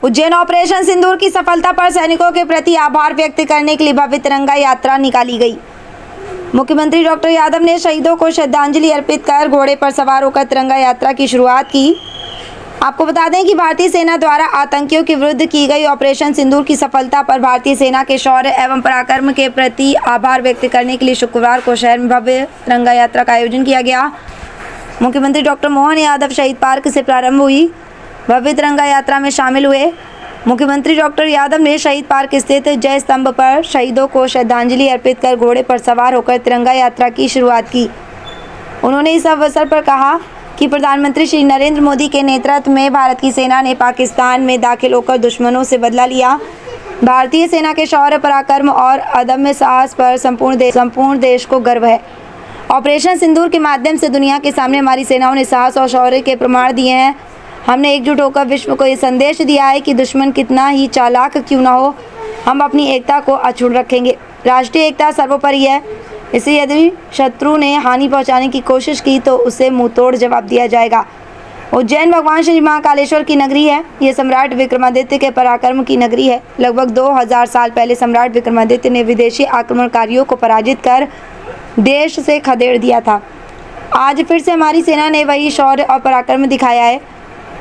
Ujjain operation सिंदूर की सफलता पर सैनिकों के प्रति आभार व्यक्त करने के लिए भव्य तिरंगा यात्रा निकाली गई। मुख्यमंत्री डॉक्टर यादव ने शहीदों को श्रद्धांजलि अर्पित कर घोड़े पर सवार होकर तिरंगा यात्रा की शुरुआत की। आपको बता दें कि भारतीय सेना द्वारा आतंकियों के विरुद्ध की गई ऑपरेशन सिंदूर की सफलता पर भारतीय सेना के शौर्य एवं पराक्रम के प्रति आभार व्यक्त करने के लिए शुक्रवार को शहर में भव्य तिरंगा यात्रा का आयोजन किया गया। मुख्यमंत्री डॉक्टर मोहन यादव शहीद पार्क से प्रारंभ हुई भव्य तिरंगा यात्रा में शामिल हुए। मुख्यमंत्री डॉक्टर यादव ने शहीद पार्क स्थित जय स्तंभ पर शहीदों को श्रद्धांजलि अर्पित कर घोड़े पर सवार होकर तिरंगा यात्रा की शुरुआत की। उन्होंने इस अवसर पर कहा कि प्रधानमंत्री श्री नरेंद्र मोदी के नेतृत्व में भारत की सेना ने पाकिस्तान में दाखिल होकर दुश्मनों से बदला लिया। भारतीय सेना के शौर्य पराक्रम और अदम्य साहस पर संपूर्ण देश को गर्व है। ऑपरेशन सिंदूर के माध्यम से दुनिया के सामने हमारी सेनाओं ने साहस और शौर्य के प्रमाण दिए हैं। हमने एकजुट होकर विश्व को ये संदेश दिया है कि दुश्मन कितना ही चालाक क्यों न हो, हम अपनी एकता को अक्षुण्ण रखेंगे। राष्ट्रीय एकता सर्वोपरि है, इसलिए यदि शत्रु ने हानि पहुंचाने की कोशिश की तो उसे मुंहतोड़ जवाब दिया जाएगा। उज्जैन भगवान श्री महाकालेश्वर की नगरी है। ये सम्राट विक्रमादित्य के पराक्रम की नगरी है। लगभग 2000 साल पहले सम्राट विक्रमादित्य ने विदेशी आक्रमणकारियों को पराजित कर देश से खदेड़ दिया था। आज फिर से हमारी सेना ने वही शौर्य और पराक्रम दिखाया है।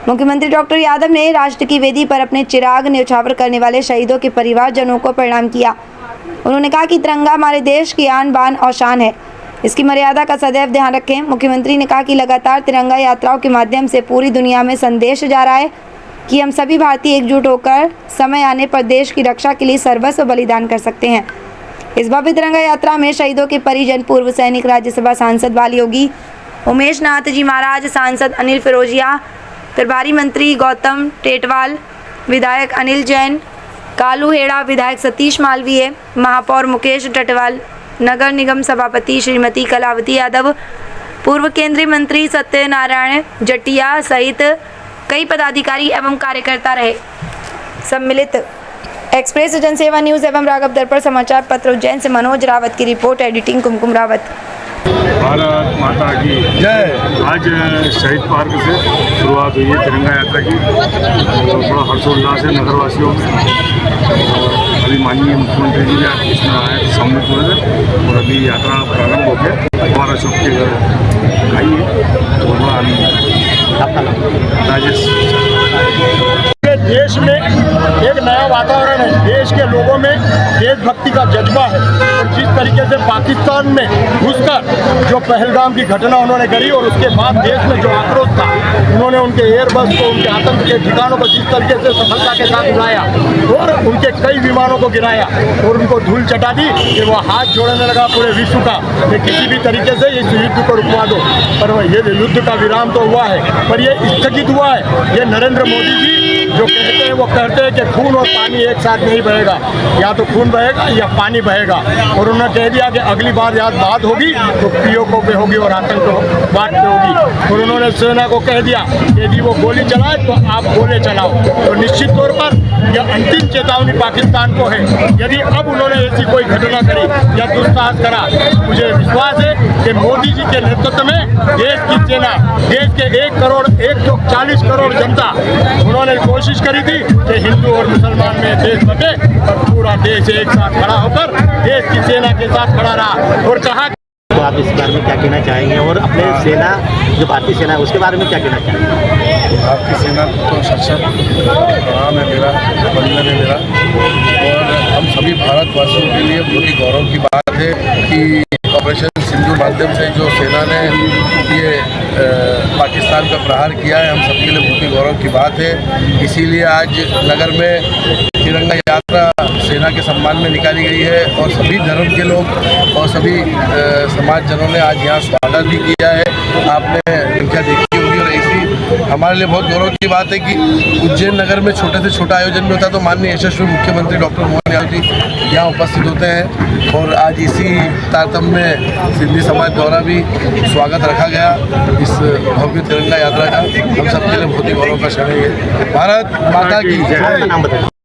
मुख्यमंत्री डॉक्टर यादव ने राष्ट्र की वेदी पर अपने चिराग न्यौछावर करने वाले शहीदों के परिवारजनों को प्रणाम किया। उन्होंने कहा कि तिरंगा हमारे देश की आन बान और शान है, इसकी मर्यादा का सदैव ध्यान रखें। मुख्यमंत्री ने कहा कि लगातार तिरंगा यात्राओं के माध्यम से पूरी दुनिया में संदेश जा रहा है कि हम सभी भारतीय एकजुट होकर समय आने पर देश की रक्षा के लिए सर्वस्व बलिदान कर सकते हैं। इस भव्य तिरंगा यात्रा में शहीदों के परिजन, पूर्व सैनिक, राज्यसभा सांसद बाल योगी, उमेश नाथ जी महाराज, सांसद अनिल फिरोजिया, प्रभारी मंत्री गौतम टेटवाल, विधायक अनिल जैन, कालू हेड़ा, विधायक सतीश मालवीय, महापौर मुकेश टटवाल, नगर निगम सभापति श्रीमती कलावती यादव, पूर्व केंद्रीय मंत्री सत्यनारायण जटिया सहित कई पदाधिकारी एवं कार्यकर्ता रहे सम्मिलित। एक्सप्रेस जनसेवा न्यूज़ एवं राघव दर्पण समाचार पत्र उज्जैन से मनोज रावत की रिपोर्ट, एडिटिंग कुमकुम रावत। भारत माता की जय। आज शहीद पार्क से शुरुआत हुई है तिरंगा यात्रा की। थोड़ा हर्षोल्लास है नगरवासियों में। अभी माननीय मुख्यमंत्री जी ने इसमें आए सम्मिलित हुए और अभी यात्रा प्रारंभ हो गया। हमारा अशोक के घर आई है तो बड़ा आनंद। राजेश, देश में एक नया वातावरण है। देश के लोगों में देशभक्ति का जज्बा है और जिस तरीके से पाकिस्तान में घुसकर जो पहलगाम की घटना उन्होंने करी और उसके बाद देश में जो आक्रोश था, उन्होंने उनके एयरबस को, उनके आतंक के ठिकानों को जिस तरीके से सफलता के साथ उड़ाया और उनके कई विमानों को गिराया और उनको धूल चटा दी कि वो हाथ जोड़ने लगा पूरे विश्व का कि किसी भी तरीके से इस युद्ध को रुकवा दो। पर ये युद्ध का विराम तो हुआ है, पर ये स्थगित हुआ है। ये नरेंद्र मोदी जी जो कहते हैं वो कहते हैं कि खून और पानी एक साथ नहीं बहेगा, या तो खून बहेगा या पानी बहेगा। और उन्होंने कह दिया कि अगली बार याद बात होगी तो पीओके पे होगी और आतंकवाद पे होगी। और उन्होंने सेना को कह दिया कि यदि वो गोली चलाए तो आप गोले चलाओ। तो निश्चित तौर पर यह अंतिम चेतावनी पाकिस्तान को है। यदि अब उन्होंने ऐसी कोई घटना करी या दुस्साहस करा, मुझे विश्वास है कि मोदी जी के नेतृत्व में देश की सेना, देश के 140 करोड़ जनता, उन्होंने कोशिश करी थी कि हिंदू और मुसलमान में देश बटे और पूरा देश एक साथ खड़ा होकर देश की सेना के साथ खड़ा रहा। और कहा तो आप इस बारे में क्या कहना चाहेंगे और अपने सेना जो भारतीय सेना है उसके बारे में क्या कहना चाहेंगे? भारतीय सेना तो सशक्त नाम है मेरा, वंदन है मेरा। और हम सभी भारतवासियों के लिए बहुत ही गौरव की बात है कि ऑपरेशन सिंदूर माध्यम से जो सेना ने ये पाकिस्तान पर प्रहार किया है, हम सबके लिए बहुत ही गौरव की बात है। इसीलिए आज नगर में तिरंगा यात्रा सेना के सम्मान में निकाली गई है और सभी धर्म के लोग और सभी समाजजनों ने आज यहाँ स्वागत भी किया है। आपने संख्या देखी होगी और ऐसी हमारे लिए बहुत गौरव की बात है कि उज्जैन नगर में छोटे से छोटा आयोजन भी होता है तो माननीय यशस्वी मुख्यमंत्री डॉक्टर मोहन यादव जी यहाँ उपस्थित होते हैं। और आज इसी तारतम्य में सिंधी समाज द्वारा भी स्वागत रखा गया इस भव्य तिरंगा यात्रा का। हम सबके लिए बहुत ही गौरव का क्षण है। भारत माता की जय।